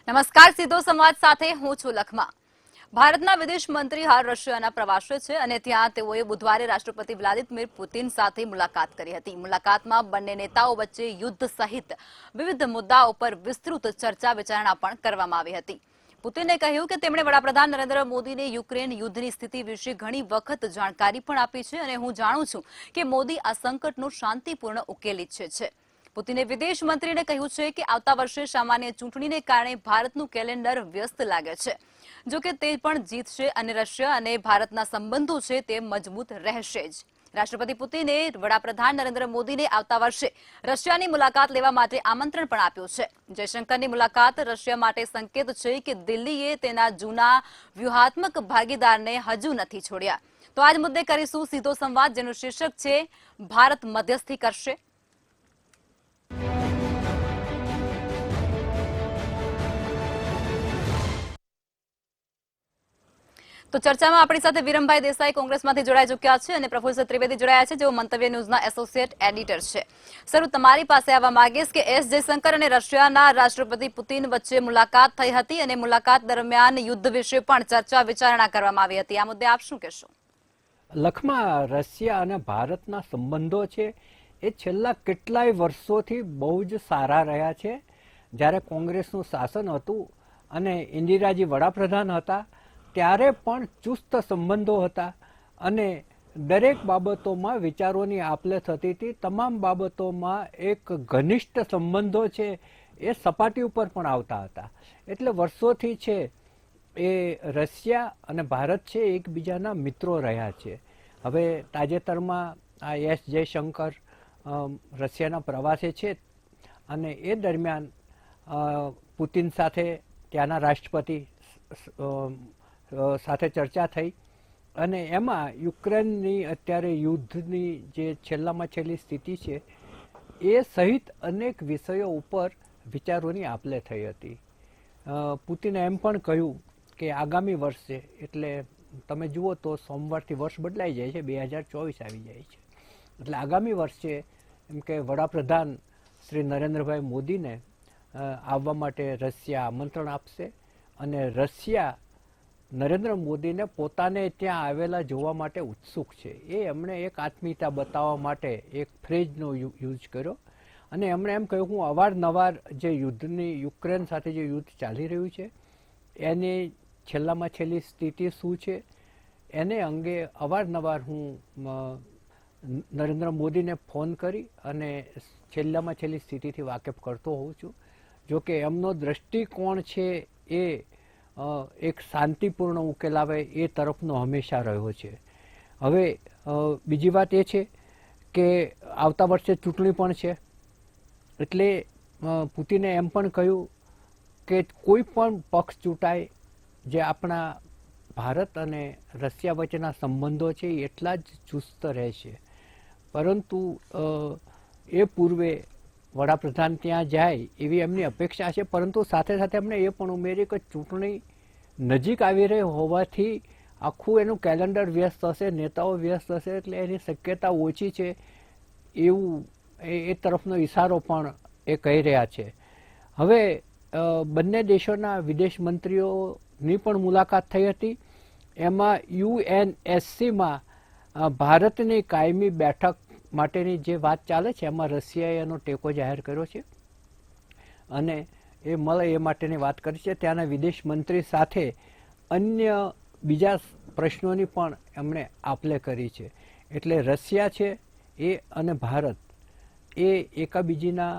નમસ્કાર, સીધો સંવાદ સાથે હું છું લખમા। ભારતના વિદેશ મંત્રી હાલ રશિયાના પ્રવાસે છે અને ત્યાં તેઓએ બુધવારે રાષ્ટ્રપતિ વ્લાદિમીર પુતિન સાથે મુલાકાત કરી હતી। મુલાકાતમાં બંને નેતાઓ વચ્ચે યુદ્ધ સહિત વિવિધ મુદ્દાઓ પર વિસ્તૃત ચર્ચા વિચારણા પણ કરવામાં આવી હતી। પુતિને કહ્યું કે તેમણે વડાપ્રધાન નરેન્દ્ર મોદીને યુક્રેન યુદ્ધની સ્થિતિ વિશે ઘણી વખત જાણકારી પણ આપી છે અને હું જાણું છું કે મોદી આ સંકટનો શાંતિપૂર્ણ ઉકેલ ઈચ્છે છે। પુતિને વિદેશ મંત્રીને કહ્યું છે કે આવતા વર્ષે સામાન્ય ચૂંટણીને કારણે ભારતનું કેલેન્ડર વ્યસ્ત લાગે છે, જો કે તે પણ જીતશે અને રશિયા અને ભારતના સંબંધો છે તે મજબૂત રહેશે જ। રાષ્ટ્રપતિ પુતિને વડાપ્રધાન નરેન્દ્ર મોદીને આવતા વર્ષે રશિયાની મુલાકાત લેવા માટે આમંત્રણ પણ આપ્યું છે। જયશંકરની મુલાકાત રશિયા માટે સંકેત છે કે દિલ્હીએ તેના જૂના વ્યૂહાત્મક ભાગીદારને હજુ નથી છોડ્યા। તો આજ મુદ્દે કરીશું સીધો સંવાદ, જેનું શીર્ષક છે ભારત મધ્યસ્થી કરશે। તો ચર્ચામાં આપણી સાથે વિરમભાઈ દેસાઈ કોંગ્રેસમાંથી જોડાઈ ચૂક્યા છે અને પ્રોફેસર ત્રિવેદી જોડાયા છે, જેઓ મંતવ્ય ન્યૂઝના એસોસિએટ એડિટર છે। સર, તમારી પાસે આવવા માંગીશ કે એસ જયશંકર અને રશિયાના રાષ્ટ્રપતિ પુતિન વચ્ચે મુલાકાત થઈ હતી અને મુલાકાત દરમિયાન યુદ્ધ વિશે પણ ચર્ચા વિચારણા કરવામાં આવી હતી। આ મુદ્દે આપ શું કહેશો? લખમાં રશિયા અને ભારતના સંબંધો છે એ છેલ્લા કેટલાય વર્ષોથી બહુ જ સારા રહ્યા છે। જ્યારે કોંગ્રેસનું શાસન હતું અને ઇન્દિરાજી વડાપ્રધાન હતા ત્યારે પણ ચુસ્ત સંબંધો હતા અને દરેક બાબતોમાં વિચારોની આપ-લે થતી હતી। તમામ બાબતોમાં એક ઘનિષ્ઠ સંબંધો છે એ સપાટી ઉપર પણ આવતા હતા। એટલે વર્ષોથી છે એ રશિયા અને ભારત છે એકબીજાના મિત્રો રહ્યા છે। હવે તાજેતરમાં આ એસ જયશંકર રશિયાના પ્રવાસે છે અને એ દરમિયાન પુતિન સાથે ત્યાંના રાષ્ટ્રપતિ સાથે ચર્ચા થઈ અને એમાં યુક્રેનની અત્યારે યુદ્ધની જે છેલ્લામાં છેલ્લી સ્થિતિ છે એ સહિત અનેક વિષયો ઉપર વિચારોની આપ-લે થઈ હતી। પુતિને એમ પણ કહ્યું કે આગામી વર્ષે, એટલે તમે જુઓ તો સોમવારથી વર્ષ બદલાઈ જાય છે, 2024 આવી જાય છે, એટલે આગામી વર્ષે એમ કે વડાપ્રધાન શ્રી નરેન્દ્રભાઈ મોદીને આવવા માટે રશિયા આમંત્રણ આપશે અને રશિયા નરેન્દ્ર મોદીને પોતાને ત્યાં આવેલા જોવા માટે ઉત્સુક છે। એ એમણે એક આત્મીયતા બતાવવા માટે એક ફ્રેઝનો યુઝ કર્યો અને એમણે એમ કહ્યું, હું અવારનવાર જે યુદ્ધની યુક્રેન સાથે જે યુદ્ધ ચાલી રહ્યું છે એની છેલ્લામાં છેલ્લી સ્થિતિ શું છે એને અંગે અવારનવાર હું નરેન્દ્ર મોદીને ફોન કરી અને છેલ્લામાં છેલ્લી સ્થિતિથી વાકેફ કરતો હોઉં છું। જોકે એમનો દ્રષ્ટિકોણ છે એ એક શાંતિપૂર્ણ ઉકેલ આવે એ તરફનો હંમેશા રહ્યો છે। હવે બીજી વાત એ છે કે આવતા વર્ષે ચૂંટણી પણ છે, એટલે પુતિને એમ પણ કહ્યું કે કોઈ પણ પક્ષ ચૂંટાય, જે આપણા ભારત અને રશિયા વચ્ચેના સંબંધો છે એ એટલા જ ચુસ્ત રહેશે, પરંતુ એ પૂર્વે વડાપ્રધાન ત્યાં જાય એવી એમની અપેક્ષા છે। પરંતુ સાથે સાથે એમણે એ પણ ઉમેર્યું કે ચૂંટણી નજીક આવી રહી હોવાથી આખું એનું કેલેન્ડર વ્યસ્ત હશે, નેતાઓ વ્યસ્ત હશે, એટલે એની શક્યતા ઓછી છે એવું એ તરફનો ઇશારો પણ એ કહી રહ્યા છે। હવે બંને દેશોના વિદેશ મંત્રીઓની પણ મુલાકાત થઈ હતી। એમાં યુએનએસસીમાં ભારતની કાયમી બેઠક માટેની જે વાત ચાલે છે એમાં રશિયાએ એનો ટેકો જાહેર કર્યો છે અને એ મળે એ માટેની વાત કરી છે। ત્યાંના વિદેશ મંત્રી સાથે અન્ય બીજા પ્રશ્નોની પણ એમણે આપ-લે કરી છે। એટલે રશિયા છે એ અને ભારત એ એકાબીજીના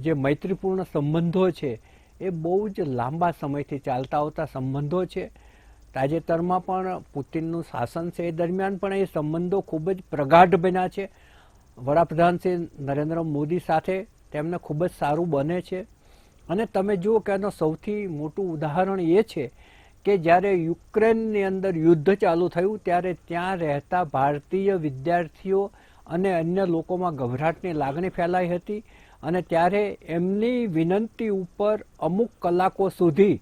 જે મૈત્રીપૂર્ણ સંબંધો છે એ બહુ જ લાંબા સમયથી ચાલતા આવતા સંબંધો છે। તાજેતરમાં પણ પુતિનનું શાસન છે એ દરમિયાન પણ એ સંબંધો ખૂબ જ પ્રગાઢ બન્યા છે। વડાપ્રધાન શ્રી નરેન્દ્ર મોદી સાથે તેમને ખૂબ જ સારું બને છે અને તમે જુઓ કે એનું સૌથી મોટું ઉદાહરણ એ છે કે જ્યારે યુક્રેનની અંદર યુદ્ધ ચાલુ થયું ત્યારે ત્યાં રહેતા ભારતીય વિદ્યાર્થીઓ અને અન્ય લોકોમાં ગભરાટની લાગણી ફેલાઈ હતી અને ત્યારે એમની વિનંતી ઉપર અમુક કલાકો સુધી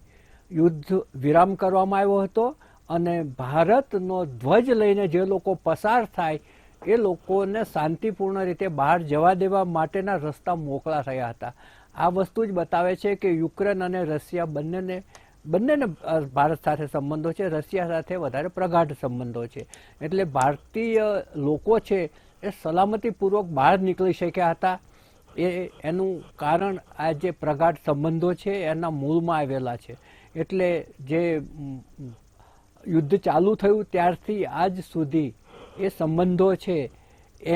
યુદ્ધ વિરામ કરવામાં આવ્યો હતો અને ભારતનો ધ્વજ લઈને જે લોકો પસાર થાય એ લોકોને શાંતિપૂર્ણ રીતે બહાર જવા દેવા માટેના રસ્તા મોકળા થયા હતા। આ વસ્તુ જ બતાવે છે કે યુક્રેન અને રશિયા બંનેને ભારત સાથે સંબંધો છે, રશિયા સાથે વધારે પ્રગાઢ સંબંધો છે. એટલે ભારતીય લોકો છે એ સલામતીપૂર્વક બહાર નીકળી શક્યા હતા. એનું કારણ આ જે પ્રગાઢ સંબંધો છે એના મૂળમાં આવેલા છે. એટલે જે યુદ્ધ ચાલુ થયું ત્યારથી આજ સુધી એ સંબંધો છે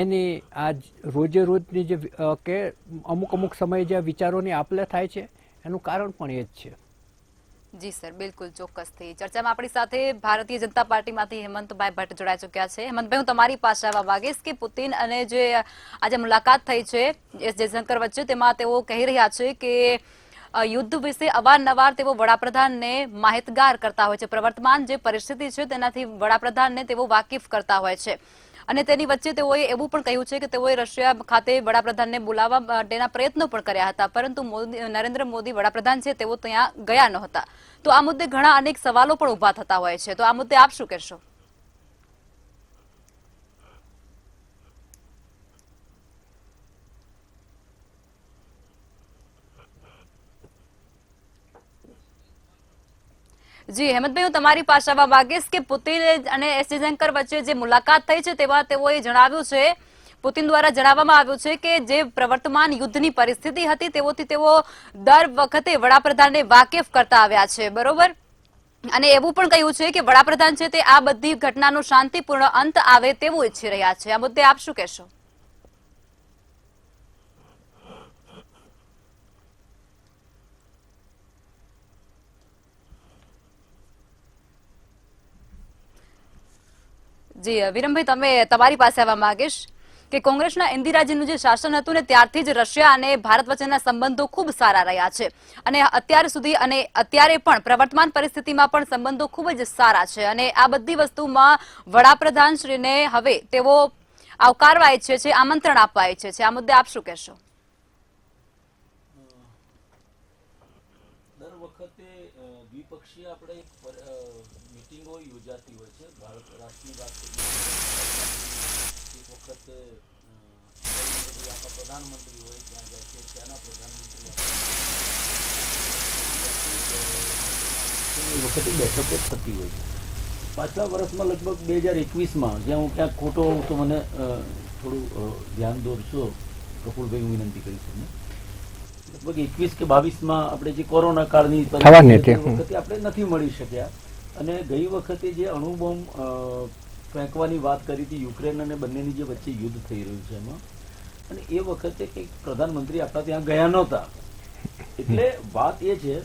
એની આજ રોજે રોજની જે કે અમુક સમયે જે વિચારોની આપલે થાય છે એનું કારણ પણ એ જ છે. જી સર, બિલકુલ ચોક્કસથી. ચર્ચામાં આપણી સાથે ભારતીય જનતા પાર્ટીમાંથી હેમંતભાઈ ભટ્ટ જોડાઈ ચુક્યા છે. હેમંતભાઈ, હું તમારી પાસે આવવા માંગીશ કે પુતિન અને જે આજે મુલાકાત થઈ છે એસ જયશંકર વચ્ચે, તેમાં તેઓ કહી રહ્યા છે કે યુદ્ધ વિશે અવારનવાર તેઓ વડાપ્રધાનને માહિતગાર કરતા હોય છે. પ્રવર્તમાન જે પરિસ્થિતિ છે તેનાથી વડાપ્રધાનને તેઓ વાકેફ કરતા હોય છે. અને તેની વચ્ચે તેઓએ એવું પણ કહ્યું છે કે તેઓએ રશિયા ખાતે વડાપ્રધાનને બોલાવવા માટેના પ્રયત્નો પણ કર્યા હતા, પરંતુ નરેન્દ્ર મોદી વડાપ્રધાન છે તેઓ ત્યાં ગયા નહોતા. તો આ મુદ્દે ઘણા અનેક સવાલો પણ ઉભા થતા હોય છે. તો આ મુદ્દે આપ શું કહેશો? જી હેમંતભાઈ, હું તમારી પાસે આવવા માંગીશ કે પુતિન અને એસ જયશંકર વચ્ચે જે મુલાકાત થઈ છે તેમાં તેઓએ જણાવ્યું છે, પુતિન દ્વારા જણાવવામાં આવ્યું છે કે જે પ્રવર્તમાન યુદ્ધની પરિસ્થિતિ હતી તેઓથી તેઓ દર વખતે વડાપ્રધાનને વાકેફ કરતા આવ્યા છે, બરોબર? અને એવું પણ કહ્યું છે કે વડાપ્રધાન છે તે આ બધી ઘટનાનો શાંતિપૂર્ણ અંત આવે તેવું ઈચ્છી રહ્યા છે. આ મુદ્દે આપ શું કહેશો? જી વિરમભાઈ, તમે તમારી પાસે આવવા માંગીશ કે કોંગ્રેસના ઇન્દિરાજીનું જે શાસન હતું ને ત્યારથી જ રશિયા અને ભારત વચ્ચેના સંબંધો ખૂબ સારા રહ્યા છે અને અત્યાર સુધી અને અત્યારે પણ પ્રવર્તમાન પરિસ્થિતિમાં પણ સંબંધો ખૂબ જ સારા છે. અને આ બધી વસ્તુમાં વડાપ્રધાન શ્રીને હવે તેઓ આવકારવા ઈચ્છે છે, આમંત્રણ આપવા ઈચ્છે છે. આ મુદ્દે આપ શું કહેશો? દર વખતે દ્વિપક્ષીય આપણે મીટિંગો યોજાતી હોય છે. ભારત રાષ્ટ્રની વાત કરીએ એક વખત આપણા પ્રધાનમંત્રી હોય ત્યાં જાય છે, ત્યાંના પ્રધાનમંત્રી વખતે બેઠકો થતી હોય છે. પાછલા વર્ષમાં લગભગ 2021માં જ્યાં હું ક્યાંક ખોટો હોઉં તો મને થોડું ધ્યાન દોરશો પ્રફુલભાઈ, હું વિનંતી કરી છું. લગભગ 21 કે 22માં આપણે જે કોરોના કાળની વખતે આપણે નથી મળી શક્યા અને ગઈ વખતે જે અણુબોમ્બ ફેંકવાની વાત કરી હતી યુક્રેન અને બંનેની જે વચ્ચે યુદ્ધ થઈ રહ્યું છે એમાં, અને એ વખતે કંઈક પ્રધાનમંત્રી આપણા ત્યાં ગયા નહોતા. એટલે વાત એ છે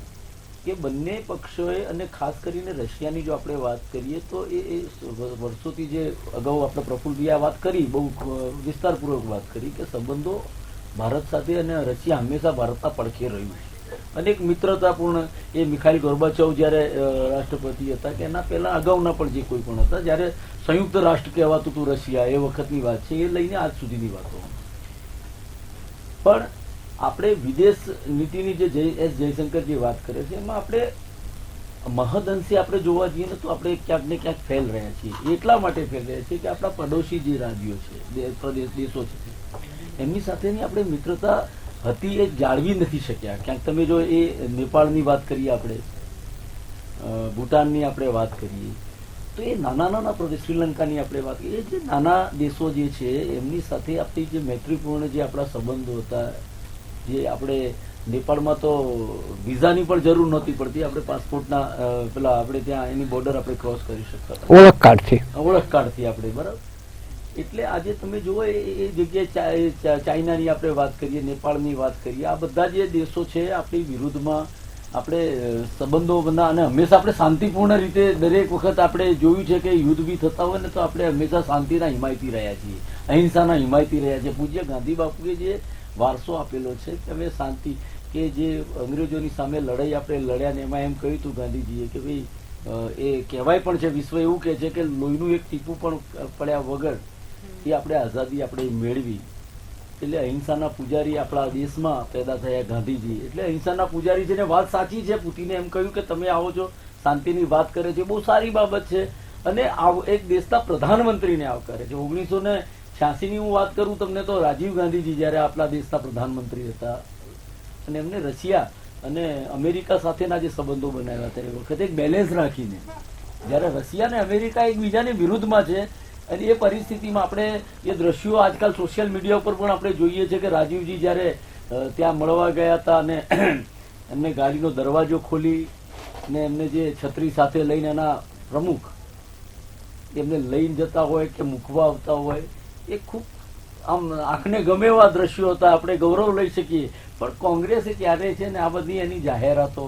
કે બંને પક્ષોએ, અને ખાસ કરીને રશિયાની જો આપણે વાત કરીએ તો એ વર્ષોથી જે અગાઉ આપણે પ્રફુલભાઈએ આ વાત કરી, બહુ વિસ્તારપૂર્વક વાત કરી કે સંબંધો ભારત સાથે અને રશિયા હંમેશા ભારતના પડખે રહ્યું છે. અનેક મિત્રતાપૂર્ણ એ મિખાઈલ ગોર્બાચોવ જ્યારે રાષ્ટ્રપતિ હતા કે એના પહેલા અગાઉના પણ જે કોઈ પણ હતા, જ્યારે સંયુક્ત રાષ્ટ્ર કહેવાતું હતું રશિયા, એ વખતની વાત છે, એ લઈને આજ સુધીની વાતો. પણ આપણે વિદેશ નીતિની જે એસ જયશંકર જે વાત કરે છે એમાં આપણે મહદઅંશે આપણે જોવા જઈએ ને તો આપણે ક્યાંક ને ક્યાંક ફેલ રહ્યા છીએ. એટલા માટે ફેલ રહ્યા છીએ કે આપણા પડોશી જે રાજ્યો છે, દેશો છે, એમની સાથેની આપણે મિત્રતા હતી એ જાળવી નથી શક્યા. ક્યાંક તમે જો એ નેપાળની વાત કરીએ, આપણે ભૂટાનની આપણે વાત કરીએ તો એ નાના પ્રદેશ, શ્રીલંકાની આપણે વાત કરીએ, જે નાના દેશો જે છે એમની સાથે આપણી જે મૈત્રીપૂર્ણ જે આપણા સંબંધો હતા, જે આપણે નેપાળમાં તો વિઝાની પણ જરૂર નહોતી પડતી, આપણે પાસપોર્ટના પેલા આપણે ત્યાં એની બોર્ડર આપણે ક્રોસ કરી શકતા હતા ઓળખ કાર્ડથી આપણે, બરાબર. એટલે આજે તમે જુઓ એ જગ્યાએ ચાઇનાની આપણે વાત કરીએ, નેપાળની વાત કરીએ, આ બધા જે દેશો છે આપણી વિરુદ્ધમાં આપણે સંબંધો બધા, અને હંમેશા આપણે શાંતિપૂર્ણ રીતે દરેક વખત આપણે જોયું છે કે યુદ્ધ બી થતા હોય ને તો આપણે હંમેશા શાંતિના હિમાયતી રહ્યા છીએ, અહિંસાના હિમાયતી રહ્યા છીએ. પૂજ્ય ગાંધી બાપુએ જે વારસો આપેલો છે કે હવે શાંતિ, કે જે અંગ્રેજોની સામે લડાઈ આપણે લડ્યા ને એમાં એમ કહ્યું હતું ગાંધીજીએ કે ભાઈ એ કહેવાય પણ છે, વિશ્વ એવું કહે છે કે લોહીનું એક ટીપું પણ પડ્યા વગર એ આપણે આઝાદી આપણે મેળવી. એટલે અહિંસાના પૂજારી આપણા દેશમાં પેદા થયા ગાંધીજી. એટલે અહિંસાના પૂજારી છે ને વાત સાચી છે. પુતિને એમ કહ્યું કે તમે આવો છો, શાંતિની વાત કરે છે, બહુ સારી બાબત છે. અને એક દેશના પ્રધાનમંત્રીને આવકારે છે. 1986ની હું વાત કરું તમને તો રાજીવ ગાંધીજી જયારે આપણા દેશના પ્રધાનમંત્રી હતા, અને એમને રશિયા અને અમેરિકા સાથેના જે સંબંધો બનાવ્યા હતા એ વખતે એક બેલેન્સ રાખીને, જ્યારે રશિયા અને અમેરિકા એકબીજાની વિરુદ્ધમાં છે અને એ પરિસ્થિતિમાં આપણે એ દ્રશ્યો આજકાલ સોશિયલ મીડિયા ઉપર પણ આપણે જોઈએ છે કે રાજીવજી જ્યારે ત્યાં મળવા ગયા હતા અને એમને ગાડીનો દરવાજો ખોલી ને એમને જે છત્રી સાથે લઈને એના પ્રમુખ એમને લઈને જતા હોય કે મૂકવા આવતા હોય, એ ખૂબ આમ આંખને ગમે એવા દ્રશ્યો હતા. આપણે ગૌરવ લઈ શકીએ. પણ કોંગ્રેસે ક્યારે છે ને આ બધી એની જાહેરાતો,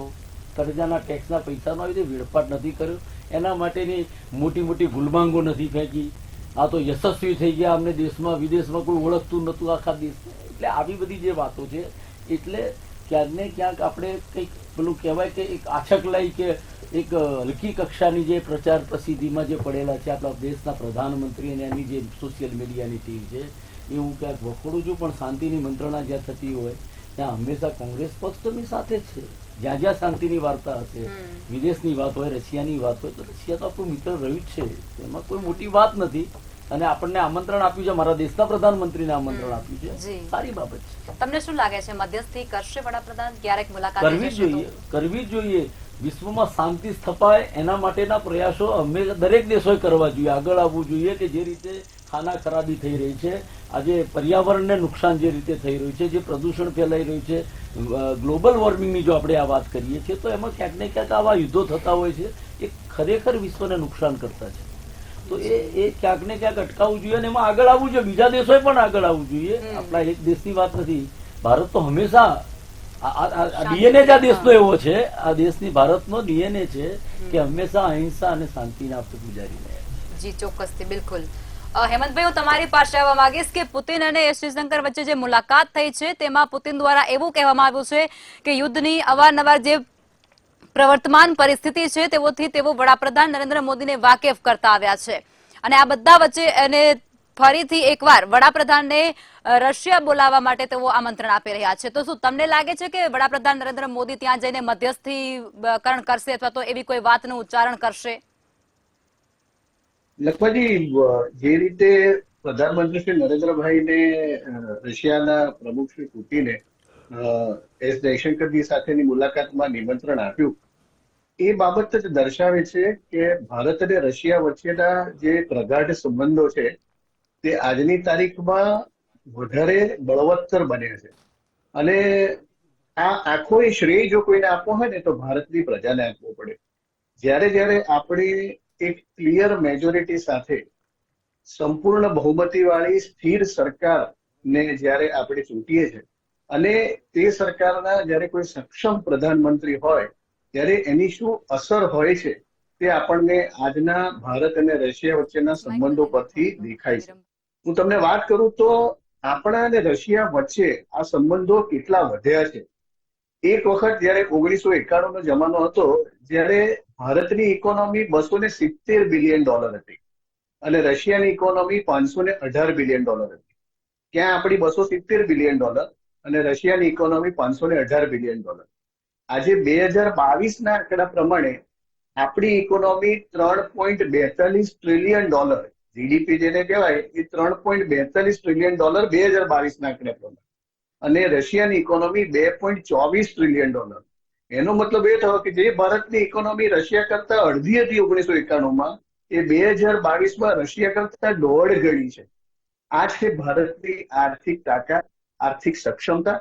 કરજાના ટેક્સના પૈસાનો આવી રીતે વેડફાટ નથી કર્યો, એના માટેની મોટી મોટી ગુલમાંગો નથી ફેંકી. આ તો યશસ્વી થઈ ગયા, અમને દેશમાં વિદેશમાં કોઈ ઓળખતું નતું આખા દેશમાં. એટલે આવી બધી જે વાતો છે, એટલે ક્યાંક ને ક્યાંક આપણે કંઈક પેલું કહેવાય કે એક આછકલાઈ કે એક હલકી કક્ષાની જે પ્રચાર પ્રસિદ્ધિમાં જે પડેલા છે આપણા દેશના પ્રધાનમંત્રી અને એની જે સોશિયલ મીડિયાની ટીમ છે, એ હું ક્યાંક વખોડું છું. પણ શાંતિની મંત્રણા જ્યાં થતી હોય ત્યાં હંમેશા કોંગ્રેસ પક્ષ તો એમની સાથે જ છે. જ્યાં જ્યાં શાંતિની વાર્તા હશે, વિદેશની વાત હોય, રશિયાની વાત હોય, તો રશિયા તો આપણું મિત્ર રહ્યું જ છે, એમાં કોઈ મોટી વાત નથી. અને આપણને આમંત્રણ આપ્યું છે, મારા દેશના પ્રધાનમંત્રીને આમંત્રણ આપ્યું છે, સારી બાબત છે. તમને શું લાગે છે, મધ્યસ્થી કરશે વડાપ્રધાન? ક્યારેક મુલાકાત કરવી જ જોઈએ. વિશ્વમાં શાંતિ સ્થપાય એના માટેના પ્રયાસો હંમેશા દરેક દેશોએ કરવા જોઈએ, આગળ આવવું જોઈએ. કે જે રીતે ખાના ખરાબી થઈ રહી છે, આજે પર્યાવરણને નુકસાન જે રીતે થઈ રહ્યું છે, જે પ્રદૂષણ ફેલાઈ રહ્યું છે, ગ્લોબલ વોર્મિંગની જો આપણે આ વાત કરીએ છીએ તો એમાં ક્યાંક ને ક્યાંક આવા યુદ્ધો થતા હોય છે, એ ખરેખર વિશ્વને નુકસાન કરતા છે. તો એ ક્યાંક ને ક્યાંક અટકાવવું જોઈએ અને એમાં આગળ આવવું જોઈએ. બીજા દેશોએ પણ આગળ આવવું જોઈએ. આપણા એક દેશની વાત નથી. ભારત તો હંમેશા ડીએનએ જ આ દેશનો એવો છે, આ દેશની ભારતનો ડીએનએ છે કે હંમેશા અહિંસા અને શાંતિને આપણે ગુજારીને. જી ચોક્કસથી, બિલકુલ. હેમંતભાઈ, હું તમારી પાસે આવવા માંગીશ કે પુતિન અને એસ જયશંકર વચ્ચે જે મુલાકાત થઈ છે તેમાં પુતિન દ્વારા એવું કહેવામાં આવ્યું છે કે યુદ્ધની અવારનવાર જે પ્રવર્તમાન પરિસ્થિતિ છે તેઓથી તેઓ વડાપ્રધાન નરેન્દ્ર મોદીને વાકેફ કરતા આવ્યા છે. અને આ બધા વચ્ચે એને ફરીથી એકવાર વડાપ્રધાનને રશિયા બોલાવવા માટે તેઓ આમંત્રણ આપી રહ્યા છે. તો શું તમને લાગે છે કે વડાપ્રધાન નરેન્દ્ર મોદી ત્યાં જઈને મધ્યસ્થીકરણ કરશે અથવા તો એવી કોઈ વાતનું ઉચ્ચારણ કરશે? લખમાજી, જે રીતે પ્રધાનમંત્રી શ્રી નરેન્દ્રભાઈને રશિયાના પ્રમુખ શ્રી પુતિને એસ જયશંકરજી સાથેની મુલાકાતમાં નિમંત્રણ આપ્યું, એ બાબત જ દર્શાવે છે કે ભારત અને રશિયા વચ્ચેના જે પ્રગાઢ સંબંધો છે તે આજની તારીખમાં વધારે બળવત્તર બન્યા છે. અને આ આખો શ્રેય જો કોઈને આપવો હોય ને તો ભારતની પ્રજાને આપવો પડે. જ્યારે આપણે એક ક્લિયર મેજોરિટી સાથે સંપૂર્ણ બહુમતી વાળી સ્થિર સરકારને જ્યારે આપણે ચૂંટીએ છીએ અને તે સરકારના જ્યારે કોઈ સક્ષમ પ્રધાનમંત્રી હોય ત્યારે એની શું અસર હોય છે તે આપણને આજના ભારત અને રશિયા વચ્ચેના સંબંધો પરથી દેખાય છે. હું તમને વાત કરું તો આપણા અને રશિયા વચ્ચે આ સંબંધો કેટલા વધ્યા છે. એક વખત જયારે 1991 નો જમાનો હતો, જ્યારે ભારતની ઇકોનોમી $270 બિલિયન હતી અને રશિયાની ઇકોનોમી $518 બિલિયન હતી. ક્યાં આપણી $270 બિલિયન અને રશિયાની ઇકોનોમી $518 બિલિયન. આજે 2022 ના આંકડા પ્રમાણે આપણી ઇકોનોમી $3.42 ટ્રિલિયન, જીડીપી જેને કહેવાય એ $3.42 ટ્રિલિયન 2022ના આંકડા પ્રમાણે, અને રશિયાની ઇકોનોમી $2.24 ટ્રિલિયન. એનો મતલબ એ થયો કે જે ભારતની ઇકોનોમી રશિયા કરતા અડધી હતી 1991માં, એ 2022માં રશિયા કરતા 1.5 ગણી છે. આ છે ભારતની આર્થિક તાકાત, આર્થિક સક્ષમતા.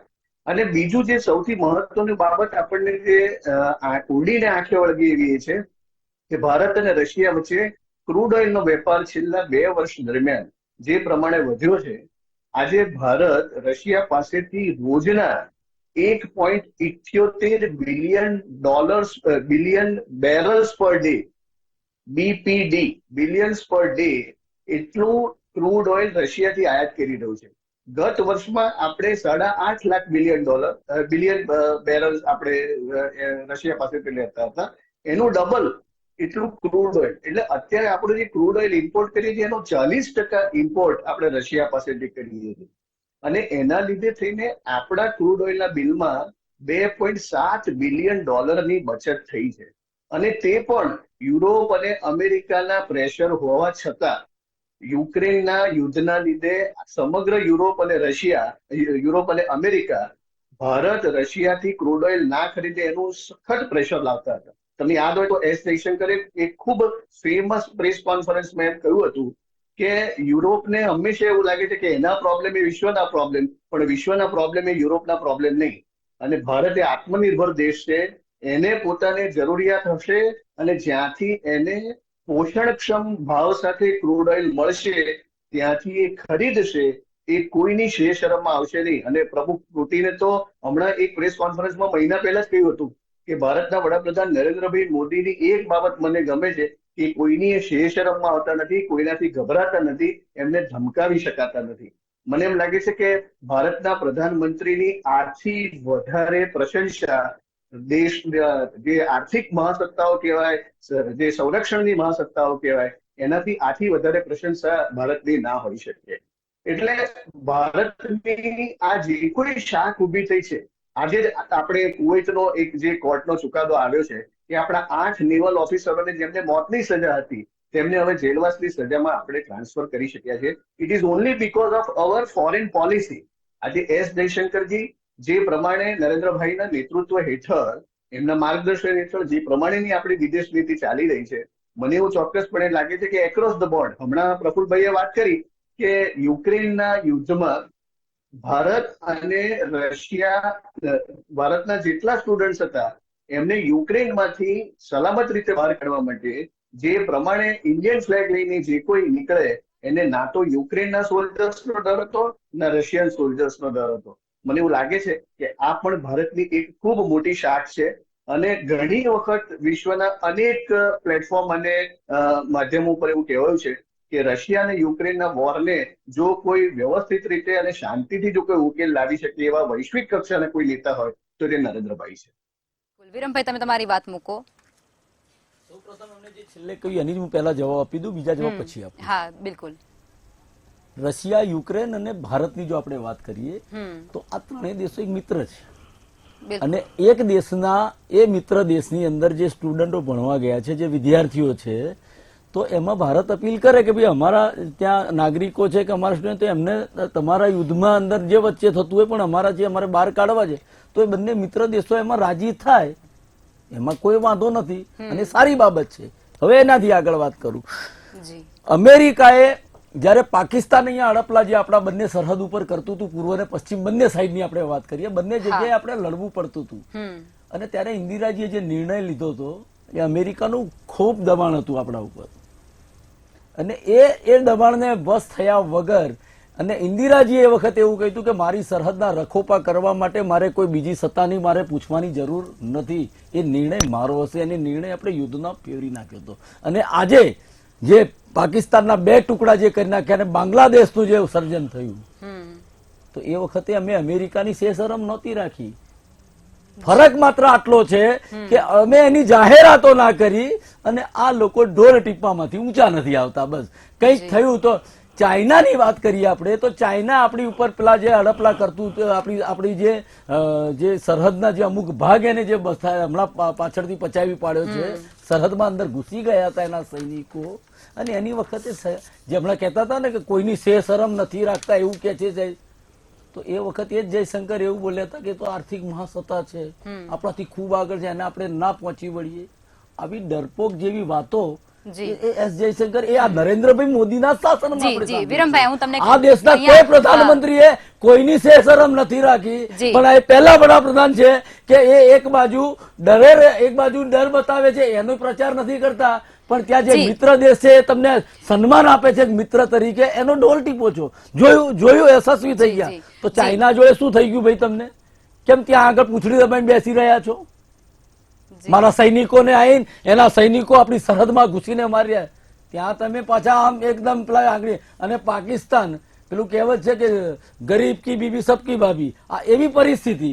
અને બીજું જે સૌથી મહત્વની બાબત આપણને જે ઉડીને આંખે વળગી એવી છે કે ભારત અને રશિયા વચ્ચે ક્રૂડ ઓઇલનો વેપાર છેલ્લા 2 વર્ષ દરમિયાન જે પ્રમાણે વધ્યો છે, આજે ભારત રશિયા પાસેથી રોજના $1.78 billion barrels per day, BPD, billions per day, એટલું ક્રૂડ ઓઇલ રશિયાથી આયાત કરી રહ્યું છે. ગત વર્ષમાં આપણે 8.5 લાખ બિલિયન બેરલ્સ આપણે રશિયા પાસેથી લેતા હતા, એનું ડબલ એટલું ક્રૂડ ઓઇલ. એટલે અત્યારે આપણે જે ક્રૂડ ઓઇલ ઇમ્પોર્ટ કરીએ છીએ એનો 40% ઇમ્પોર્ટ આપણે રશિયા પાસેથી કરીએ છીએ. અને એના લીધે થઈને આપણા ક્રૂડ ઓઇલના બિલમાં $2.7 બિલિયન ની બચત થઈ છે. અને તે પણ યુરોપ અને અમેરિકાના પ્રેશર હોવા છતાં, યુક્રેનના યુદ્ધના લીધે સમગ્ર યુરોપ અને અમેરિકા ભારત રશિયાથી ક્રૂડ ઓઇલ ના ખરીદે એનું સખત પ્રેશર લાવતા હતા. તમને યાદ હોય તો એસ જયશંકરે એક ખૂબ ફેમસ પ્રેસ કોન્ફરન્સમાં એમ કહ્યું હતું કે યુરોપને હંમેશા એવું લાગે છે કે એના પ્રોબ્લેમ એ વિશ્વના પ્રોબ્લેમ, પણ વિશ્વના પ્રોબ્લેમ એ યુરોપના પ્રોબ્લેમ નહીં. અને ભારત એ આત્મનિર્ભર દેશ છે, એને પોતાને જરૂરિયાત હશે અને જ્યાંથી એને પોષણક્ષમ ભાવ સાથે ક્રૂડ ઓઇલ મળશે ત્યાંથી એ ખરીદશે. એ કોઈની શરમમાં આવશે નહીં. અને પ્રમુખ પુતિને તો હમણાં એક પ્રેસ કોન્ફરન્સમાં મહિના પહેલા જ કહ્યું હતું કે ભારતના વડાપ્રધાન નરેન્દ્રભાઈ મોદીની એક બાબત મને ગમે છે કે કોઈની એ શરમમાં આવતા નથી, કોઈનાથી ગભરાતા નથી, એમને ધમકાવી શકાતા નથી. મને એમ લાગે છે કે ભારતના પ્રધાનમંત્રીની આથી વધારે પ્રશંસા દેશ જે આર્થિક મહાસત્તાઓ કહેવાય, જે સંરક્ષણની મહાસત્તાઓ કહેવાય, એનાથી આથી વધારે પ્રશંસા ભારતની ના હોઈ શકે. એટલે ભારતની આ જે કોઈ શાખ ઉભી થઈ છે, આજે જ આપણે કુવૈતનો એક જે કોર્ટનો ચુકાદો આવ્યો છે કે આપણા 8 નેવલ ઓફિસરોને જેમને મોતની સજા હતી તેમને હવે જેલવાસની સજામાં આપણે ટ્રાન્સફર કરી શક્યા છે. It is only because of our foreign policy. આજે એસ જયશંકરજી જે પ્રમાણે નરેન્દ્રભાઈના નેતૃત્વ હેઠળ, એમના માર્ગદર્શન હેઠળ જે પ્રમાણેની આપણી વિદેશ નીતિ ચાલી રહી છે, મને એવું ચોક્કસપણે લાગે છે કે એક્રોસ ધ બોર્ડ, હમણાં પ્રફુલભાઈએ વાત કરી કે યુક્રેનના યુદ્ધમાં ભારત અને રશિયા, ભારતના જેટલા સ્ટુડન્ટ્સ હતા એમને યુક્રેનમાંથી સલામત રીતે બહાર કાઢવા માટે જે પ્રમાણે ઇન્ડિયન ફ્લેગ લઈને જે કોઈ નીકળે એને ના તો યુક્રેનના સોલ્જર્સનો ડર હતો ના રશિયન સોલ્જર્સનો ડર હતો. મને એવું લાગે છે કે આ પણ ભારતની એક ખૂબ મોટી શાખ છે. અને ઘણી વખત વિશ્વના અનેક પ્લેટફોર્મ અને માધ્યમો પર એવું કહેવાયું છે કે રશિયા અને યુક્રેનના વોરને જો કોઈ વ્યવસ્થિત રીતે અને શાંતિથી જો કોઈ ઉકેલ લાવી શકે એવા વૈશ્વિક કક્ષાના કોઈ નેતા હોય તો તે નરેન્દ્રભાઈ છે. વિરમભાઈ, તમે તમારી વાત મૂકો. સૌપ્રથમ એમને જે છેલ્લે કહ્યું એની હું પહેલા જવાબ આપી દઉં, બીજા જવાબ પછી આપું. હા, બિલકુલ. રશિયા, યુક્રેન અને ભારતની જો આપણે વાત કરીએ તો આ ત્રણેય દેશો એક મિત્ર છે. અને એક દેશના એ મિત્ર દેશની અંદર જે સ્ટુડન્ટો ભણવા ગયા છે, જે વિદ્યાર્થીઓ છે, તો એમાં ભારત અપીલ કરે કે ભાઈ અમારા ત્યાં નાગરિકો છે કે અમારા સ્ટુડન્ટ, એમને તમારા યુદ્ધમાં અંદર જે વચ્ચે થતું હોય પણ અમારા જે અમારે બહાર કાઢવા છે, તો એ બંને મિત્ર દેશો એમાં રાજી થાય, એમાં કોઈ વાંધો નથી અને સારી બાબત છે. હવે એનાથી આગળ વાત કરું. અમેરિકાએ જયારે પાકિસ્તાન અહીંયા અડપલા જે આપણા બંને સરહદ ઉપર કરતું હતું, પૂર્વ અને પશ્ચિમ બંને સાઈડની આપણે વાત કરીએ, બંને જગ્યાએ આપણે લડવું પડતું હતું, અને ત્યારે ઇન્દિરાજીએ જે નિર્ણય લીધો હતો એ અમેરિકાનું ખૂબ દબાણ હતું આપણા ઉપર, અને એ દબાણને બસ થયા વગર અને ઇન્દિરાજીએ એ વખતે એવું કહ્યું કે મારી સરહદના રખોપા કરવા માટે મારે કોઈ બીજી સત્તાની મારે પૂછવાની જરૂર નથી, એ નિર્ણય મારો હશે, અને નિર્ણય આપણે યુદ્ધના ફેરવી નાખ્યો હતો. અને આજે જે પાકિસ્તાનના 2 ટુકડા જે કરી નાખ્યા અને બાંગ્લાદેશનું જે સર્જન થયું, તો એ વખતે અમે અમેરિકાની શરમ નહોતી રાખી. ફરક માત્ર આટલો છે કે અમે એની જાહેરાતો ના કરી અને આ લોકો ઢોર ટીપામાંથી ઊંચા નથી આવતા. બસ કંઈક થયું તો ચાઇનાની વાત કરીએ આપણે, તો ચાઇના આપણી ઉપર પેલા જે અડપલા કરતું, આપણી જે સરહદના જે અમુક ભાગ એને જે હમણાં પાછળથી પચાવી પાડ્યો છે, સરહદમાં અંદર ઘૂસી ગયા હતા એના સૈનિકો, અને એની વખતે જે હમણાં કહેતા હતા ને કે કોઈની શરમ નથી રાખતા એવું કે છે, તો એ વખતે જ જયશંકર એવું બોલ્યા હતા કે તો આર્થિક મહાસત્તા છે, આપણાથી ખૂબ આગળ છે, અને આપણે ના પહોંચી વળીએ. આવી ડરપોક જેવી વાતો એસ જયશંકર એ આ નરેન્દ્રભાઈ મોદીના શાસનમાં આ દેશના કોઈ પ્રધાનમંત્રીએ કોઈની શરમ નથી રાખી, પણ આ પહેલા વડાપ્રધાન છે કે એ એક બાજુ ડર બતાવે છે, એનો પ્રચાર નથી કરતા, પણ ત્યાં જે મિત્ર દેશ છે તમને સન્માન આપે છે મિત્ર તરીકે, એનો ડોલ ટીપો છો. જોયું યશસ્વી થઈ ગયા, તો ચાઇના જોડે શું થઈ ગયું ભાઈ? તમને કેમ ત્યાં આગળ પૂંછડી દબાઈને બેસી રહ્યા છો? મારા સૈનિકોને આવીને એના સૈનિકો આપણી સરહદમાં ઘૂસીને માર્યા, ત્યાં તમે પાછા આમ એકદમ પેલા આંગળી. અને પાકિસ્તાન, પેલું કહેવત છે કે ગરીબ કી બીબી સબકી ભાભી, આ એવી પરિસ્થિતિ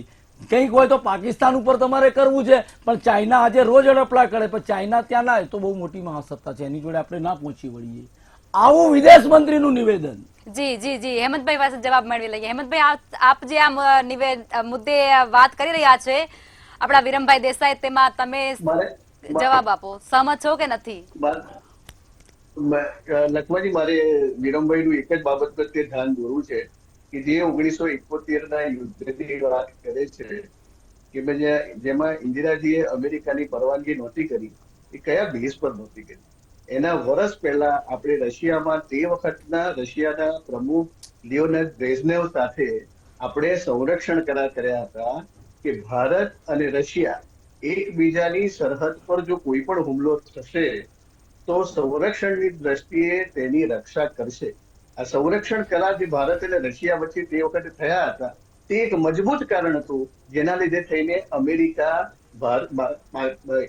કંઈક હોય તો પાકિસ્તાન ઉપર તમારે કરવું છે, પણ ચાઇના આજે રોજ અડપલા કરે, પણ ચાઇના ત્યાં ના, તો બહુ મોટી મહાસત્તા છે, એની જોડે આપણે ના પહોંચી વળીએ. આવું વિદેશ મંત્રીનું નિવેદન. જી જી જી, હેમંતભાઈ પાસે જવાબ મેળવી લઈએ. હેમંતભાઈ, આપ જે આ મુદ્દે વાત કરી રહ્યા છે આપણા વિરમભાઈ દેસાઈ, તેમાં તમે જવાબ આપો. સહમત છો કે નથી? લખમાજી, મારે વિરમભાઈનું એક જ બાબત પ્રત્યે ધ્યાન દોરવું છે કે જે 1971 યુદ્ધની વાત કરે છે કે જેમાં ઇન્દિરાજીએ અમેરિકાની પરવાનગી નહોતી કરી, એ કયા બેઝ પર નહોતી કરી? એના વર્ષ પહેલા આપણે રશિયામાં તે વખતના રશિયાના પ્રમુખ લિયોનિડ બ્રેઝનેવ સાથે આપણે સંરક્ષણ કરાર કર્યા હતા કે ભારત અને રશિયા એકબીજાની સરહદ પર જો કોઈ પણ હુમલો થશે તો સંરક્ષણની દ્રષ્ટિએ તેની રક્ષા કરશે. આ સંરક્ષણ કરાર જે ભારત અને રશિયા વચ્ચે તે વખતે થયા હતા તે એક મજબૂત કારણ હતું જેના લીધે થઈને અમેરિકા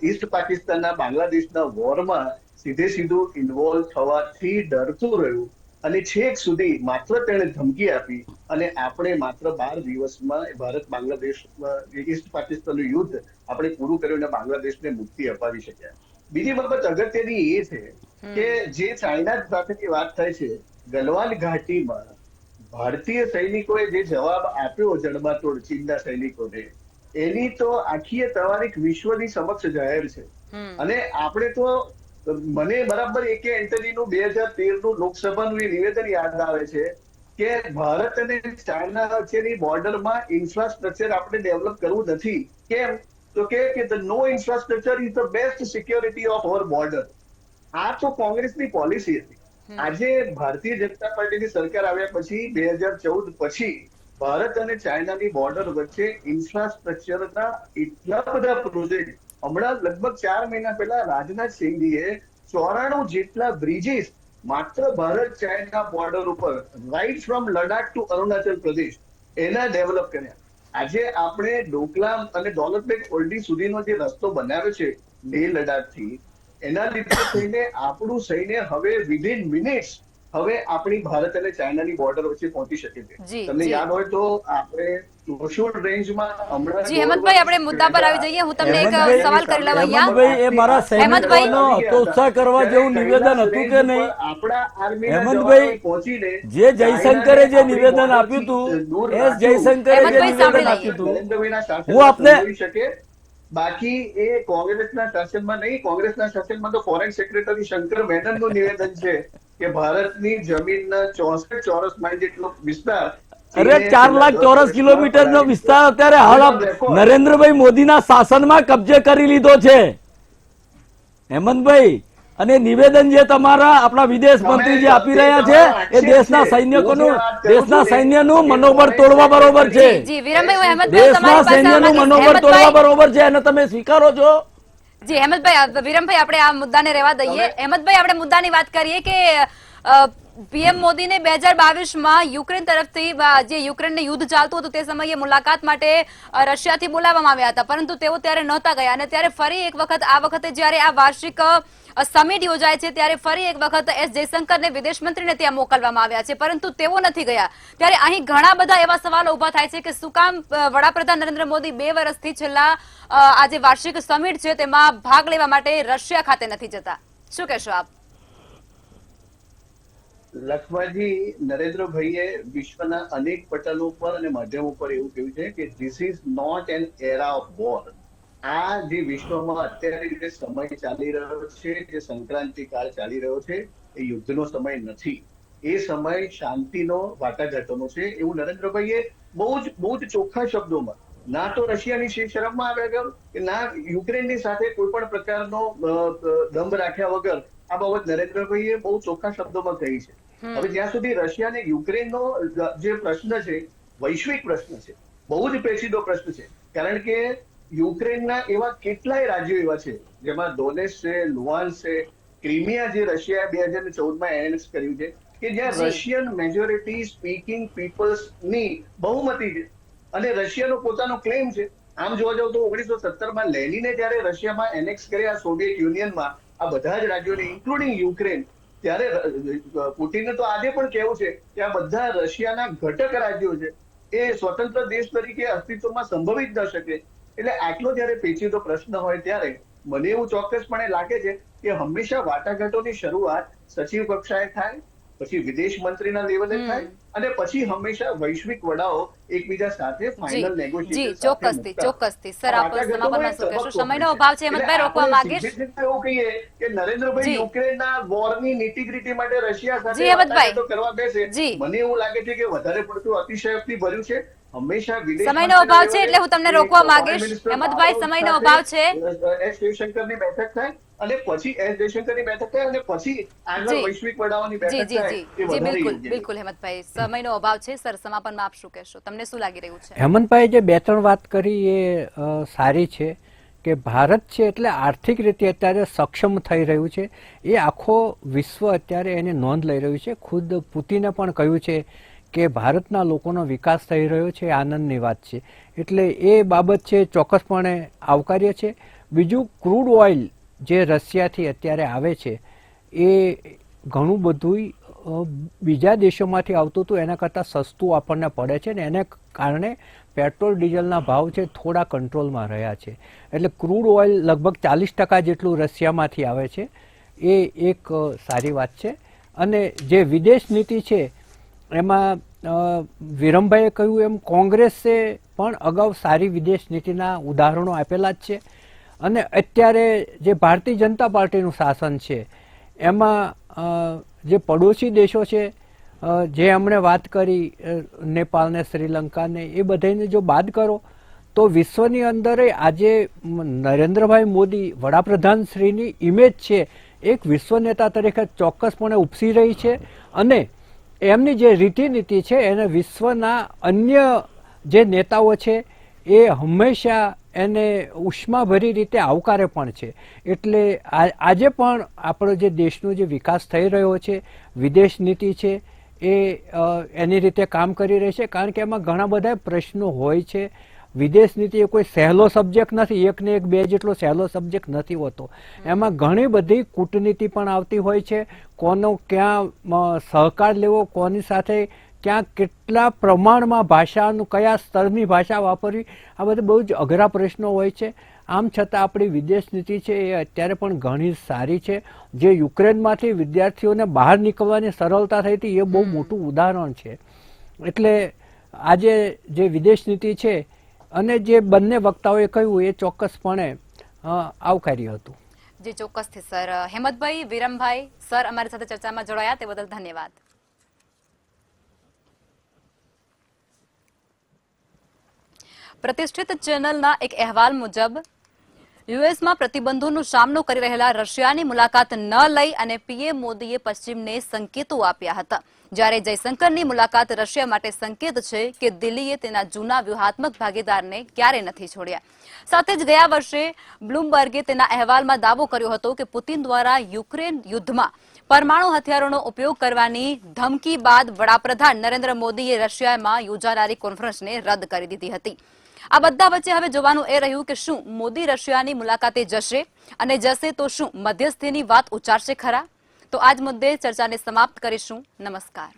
ઈસ્ટ પાકિસ્તાનના બાંગ્લાદેશના વોરમાં સીધું ઇન્વોલ્વ થવાથી ડરતું રહ્યું અને છેક સુધી માત્ર તેણે ધમકી આપી અને આપણે માત્ર 12 દિવસમાં ભારત બાંગ્લાદેશમાં ઈસ્ટ પાકિસ્તાનનું યુદ્ધ આપણે પૂરું કર્યું અને બાંગ્લાદેશને મુક્તિ અપાવી શક્યા. બીજી બાબત અગત્યની એ છે કે જે ચાઇના સાથેની વાત થાય છે, ગલવાન ઘાટીમાં ભારતીય સૈનિકોએ જે જવાબ આપ્યો જડબાતોડ ચીનના સૈનિકોને, એની તો આખી તારીખ વિશ્વની સમક્ષ જાહેર છે. અને આપણે તો મને બરાબર AK એન્ટનીનું 2013નું લોકસભાનું એ નિવેદન યાદ આવે છે કે ભારત અને ચાઇના વચ્ચેની બોર્ડરમાં ઇન્ફ્રાસ્ટ્રક્ચર આપણે ડેવલપ કરવું નથી. કેમ? તો કે no infrastructure is the best security of our border. આ તો કોંગ્રેસની પોલિસી હતી. આજે ભારતીય જનતા પાર્ટીની સરકાર આવ્યા પછી 2014 પછી ભારત અને ચાઇનાની બોર્ડર વચ્ચે ઇન્ફ્રાસ્ટ્રક્ચરના એટલા બધા પ્રોજેક્ટ, હમણાં લગભગ 4 મહિના પહેલા રાજનાથ સિંહજીએ 94 જેટલા બ્રિજીસ માત્ર ભારત ચાઇના બોર્ડર ઉપર right from Ladakh to Arunachal Pradesh એના ડેવલપ કર્યા. આજે આપણે ડોકલામ અને દોલતબેગ ઓલ્ડી સુધીનો જે રસ્તો બનાવ્યો છે લેહ લડાખથી, એના લીધે થઈને આપણું સૈન્ય હવે વિધિન મિનિટ્સ હવે આપણી ભારત અને ચાઇનાની બોર્ડર વચ્ચે પહોંચી શકે છે. તમને યાદ હોય તો આપણે ચોશુલ રેન્જમાં હમણાં જી હેમંતભાઈ, આપણે મુદ્દા પર આવી જઈએ. હું તમને એક સવાલ કરી લઉં અહીંયા. હેમંતભાઈ, એ મારા સૈનિકોનો હતોત્સાહ કરવા જેવું નિવેદન હતું કે નહીં? આપણા આર્મીના હેમંતભાઈ, જવાનો પહોંચીને જે જયશંકરે જે નિવેદન આપ્યું હતું, એસ જયશંકરે જે નિવેદન આપ્યું હતું, નરેન્દ્રભાઈના હું શાસનમાં આપને જોઈ શકે. બાકી એ કોંગ્રેસના શાસનમાં નહીં, કોંગ્રેસના શાસનમાં તો ફોરેન સેક્રેટરી શંકર મેનનનું નિવેદન છે કે ભારતની જમીનના 64 ચોરસ માઇલ જેટલો વિસ્તાર, અરે 4 લાખ ચોરસ કિલોમીટર નો વિસ્તાર અત્યારે હાલ નરેન્દ્રભાઈ મોદીના શાસનમાં કબજે કરી લીધો છે. હેમંતભાઈ, અને નિવેદન જે તમારા આપણા વિદેશ મંત્રી જે આપી રહ્યા છે એ દેશના સૈન્યનું મનોબળ તોડવા બરોબર છે. જી વિરમભાઈ, હું હેમંતભાઈ દેશના તમારી પાસે સૈન્યનું આવીશ. મનોબળ તોડવા બરોબર છે અને તમે સ્વીકારો છો? જી હેમંતભાઈ, વિરમભાઈ આપણે આ મુદ્દાને રહેવા દઈએ. હેમંતભાઈ, આપણે મુદ્દાની વાત કરીએ કે પીએમ મોદીને 2022માં યુક્રેન તરફથી જે યુક્રેનને યુદ્ધ ચાલતું હતું તે સમયે મુલાકાત માટે રશિયાથી બોલાવવામાં આવ્યા હતા, પરંતુ તેઓ ત્યારે નહોતા ગયા. અને ત્યારે ફરી એક વખત આ વખતે જ્યારે આ વાર્ષિક સમિટ યોજાય છે ત્યારે ફરી એક વખત એસ જયશંકરને વિદેશ મંત્રીને ત્યાં મોકલવામાં આવ્યા છે, પરંતુ તેઓ નથી ગયા. ત્યારે અહીં ઘણા બધા એવા સવાલો ઉભા થાય છે કે શું કામ વડાપ્રધાન નરેન્દ્ર મોદી 2 વર્ષથી છેલ્લા આ જે વાર્ષિક સમિટ છે તેમાં ભાગ લેવા માટે રશિયા ખાતે નથી જતા? શું કહેશો આપ? લખમાજી, નરેન્દ્રભાઈએ વિશ્વના અનેક પટલો પર અને માધ્યમો પર એવું કહ્યું છે કે this is not an era of war. આ જે વિશ્વમાં અત્યારે જે સમય ચાલી રહ્યો છે, જે સંક્રાંતિ કાળ ચાલી રહ્યો છે, એ યુદ્ધનો સમય નથી. એ સમય શાંતિનો, વાટાઘાટોનો છે. એવું નરેન્દ્રભાઈએ બહુ જ ચોખ્ખા શબ્દોમાં, ના તો રશિયાની શરમમાં આવ્યા વગર કે ના યુક્રેનની સાથે કોઈ પણ પ્રકારનો દંભ રાખ્યા વગર આ બાબત નરેન્દ્રભાઈએ બહુ ચોખ્ખા શબ્દોમાં કહી છે. હવે જ્યાં સુધી રશિયા અને યુક્રેનનો જે પ્રશ્ન છે વૈશ્વિક પ્રશ્ન છે, બહુ જ પેચીદો પ્રશ્ન છે. કારણ કે યુક્રેનના એવા કેટલાય રાજ્યો એવા છે જેમાં ડોનેટ્સ છે, લુહાન્સ છે, ક્રિમિયા જે રશિયાએ 2014માં એનેક્સ કર્યું છે કે જ્યાં રશિયન મેજોરિટી સ્પીકિંગ પીપલ્સની બહુમતી છે અને રશિયાનો પોતાનો ક્લેમ છે. આમ જોવા જાવ તો 1917માં લેનિને જયારે રશિયામાં એનેક્સ કર્યા સોવિયત યુનિયનમાં આ બધા જ રાજ્યોને ઇન્ક્લુડિંગ યુક્રેન, ત્યારે પુટિનને તો આજે પણ કહેવું છે કે આ બધા રશિયાના ઘટક રાજ્યો છે, એ સ્વતંત્ર દેશ તરીકે અસ્તિત્વમાં સંભવિત ન શકે. એટલે આટલો જયારે પેચીદો પ્રશ્ન હોય ત્યારે મને એવું ચોક્કસપણે લાગે છે કે હંમેશા વાટાઘાટોની શરૂઆત સચિવ કક્ષાએ થાય, પછી વિદેશ મંત્રીના લેવલે થાય અને પછી હંમેશા વૈશ્વિક વડાઓ એકબીજા સાથે ફાઇનલ નેગોશિએશન ચોક્કસથી સર આપ સમાપનમાં શું કહેશો? સમયનો અભાવ છે હેમંતભાઈ, રોકવા માંગીશ. એવું કહીએ કે નરેન્દ્રભાઈ યુક્રેનના વોરની નીતિગ્રીટી માટે રશિયા જી, હેમંતભાઈ. સાથે કરવા બેસે, જી. મને એવું લાગે છે કે વધારે પડતું અતિશયોક્તિ ભર્યું છે. હંમેશા વિદેશ સમયનો અભાવ છે એટલે હું તમને રોકવા માંગીશ. હેમંતભાઈ, સમયનો અભાવ છે. એસ જયશંકરની બેઠક થાય અને પછી એસ જયશંકરની બેઠક થાય અને પછી આગળ જી. વૈશ્વિક વડાઓની જી બેઠક જી થાય જી એ જી વધારે બિલકુલ યોગ્ય છે. બિલકુલ હેમંતભાઈ, સમયનો અભાવ છે. સર સમાપનમાં આપ શું કહેશો? તમને શું લાગી રહ્યું છે? હેમંતભાઈ જે 2-3 વાત કરી એ સારી છે કે ભારત છે એટલે આર્થિક રીતે અત્યારે સક્ષમ થઈ રહ્યું છે. એ આખો વિશ્વ અત્યારે એની નોંધ લઈ રહ્યું છે. ખુદ પુતિને પણ કહ્યું છે કે ભારતના લોકોનો વિકાસ થઈ રહ્યો છે, આનંદની વાત છે. એટલે એ બાબત છે ચોક્કસપણે આવકાર્ય છે. બીજું, ક્રૂડ ઓઇલ જે રશિયાથી અત્યારે આવે છે એ ઘણું બધું બીજા દેશોમાંથી આવતું હતું એના કરતાં સસ્તું આપણને પડે છે ને એને કારણે પેટ્રોલ ડીઝલના ભાવ છે થોડા કંટ્રોલમાં રહ્યા છે. એટલે ક્રૂડ ઓઇલ લગભગ 40% જેટલું રશિયામાંથી આવે છે. એ એક સારી વાત છે. અને જે વિદેશ નીતિ છે એમાં વિરમભાઈએ કહ્યું એમ કોંગ્રેસે પણ અગાઉ સારી વિદેશ નીતિના ઉદાહરણો આપેલા જ છે. અને અત્યારે જે ભારતીય જનતા પાર્ટીનું શાસન છે એમાં જે પડોશી દેશો છે જે હમણે વાત કરી નેપાળ ને શ્રીલંકા ને એ બધાને જો બાદ કરો તો વિશ્વની અંદર આજે નરેન્દ્રભાઈ મોદી વડાપ્રધાન શ્રીની ઇમેજ છે એક વિશ્વ નેતા તરીકે ચોક્કસપણે ઉપસી રહી છે. અને એમની જે રીતિનીતિ છે એને વિશ્વના અન્ય જે નેતાઓ છે એ હંમેશા એને ઉષ્માભરી રીતે આવકારે પણ છે. એટલે આજે પણ આપણો જે દેશનો જે વિકાસ થઈ રહ્યો છે, વિદેશ નીતિ છે એ એની રીતે કામ કરી રહી છે. કારણ કે એમાં ઘણા બધા પ્રશ્નો હોય છે. વિદેશ નીતિ એ કોઈ સહેલો સબ્જેક્ટ નથી, એક ને એક બે જેટલો સહેલો સબ્જેક્ટ નથી હોતો. એમાં ઘણી બધી કૂટનીતિ પણ આવતી હોય છે. કોનો ક્યાં સહકાર લેવો, કોની સાથે ક્યાં કેટલા પ્રમાણમાં ભાષાનું કયા સ્તરની ભાષા વાપરવી, આ બધા બહુ જ અઘરા પ્રશ્નો હોય છે. આમ છતાં આપણી વિદેશ નીતિ છે એ અત્યારે પણ ઘણી સારી છે. જે યુક્રેનમાંથી વિદ્યાર્થીઓને બહાર નીકળવાની સરળતા થઈ હતી એ બહુ મોટું ઉદાહરણ છે. એટલે આજે જે વિદેશ નીતિ છે અને જે બંને વક્તાઓએ કહ્યું એ ચોક્કસપણે આવકાર્ય હતું. જી ચોક્કસથી સર. હેમંતભાઈ, વિરમભાઈ, સર અમારી સાથે ચર્ચામાં જોડાયા તે બદલ ધન્યવાદ. પ્રતિષ્ઠિત ચેનલના એક અહેવાલ મુજબ યુએસમાં પ્રતિબંધોનો સામનો કરી રહેલા રશિયાની મુલાકાત ન લઈ અને પીએમ મોદીએ પશ્ચિમને સંકેતો આપ્યા હતા. જ્યારે જયશંકરની મુલાકાત રશિયા માટે સંકેત છે કે દિલ્હીએ તેના જૂના વ્યૂહાત્મક ભાગીદારને ક્યારે નથી છોડ્યા. સાથે જ ગયા વર્ષે બ્લુમબર્ગે તેના અહેવાલમાં દાવો કર્યો હતો કે પુતિન દ્વારા યુક્રેન યુદ્ધમાં પરમાણુ હથિયારોનો ઉપયોગ કરવાની ધમકી બાદ વડાપ્રધાન નરેન્દ્ર મોદીએ રશિયામાં યોજાનારી કોન્ફરન્સને રદ કરી દીધી હતી. આ બધા વચ્ચે હવે જોવાનું એ રહ્યું કે શું મોદી રશિયાની મુલાકાતે જશે અને જશે તો શું મધ્યસ્થીની વાત ઉચ્ચારશે ખરા? તો આજ મુદ્દે ચર્ચાને સમાપ્ત કરીશું. નમસ્કાર.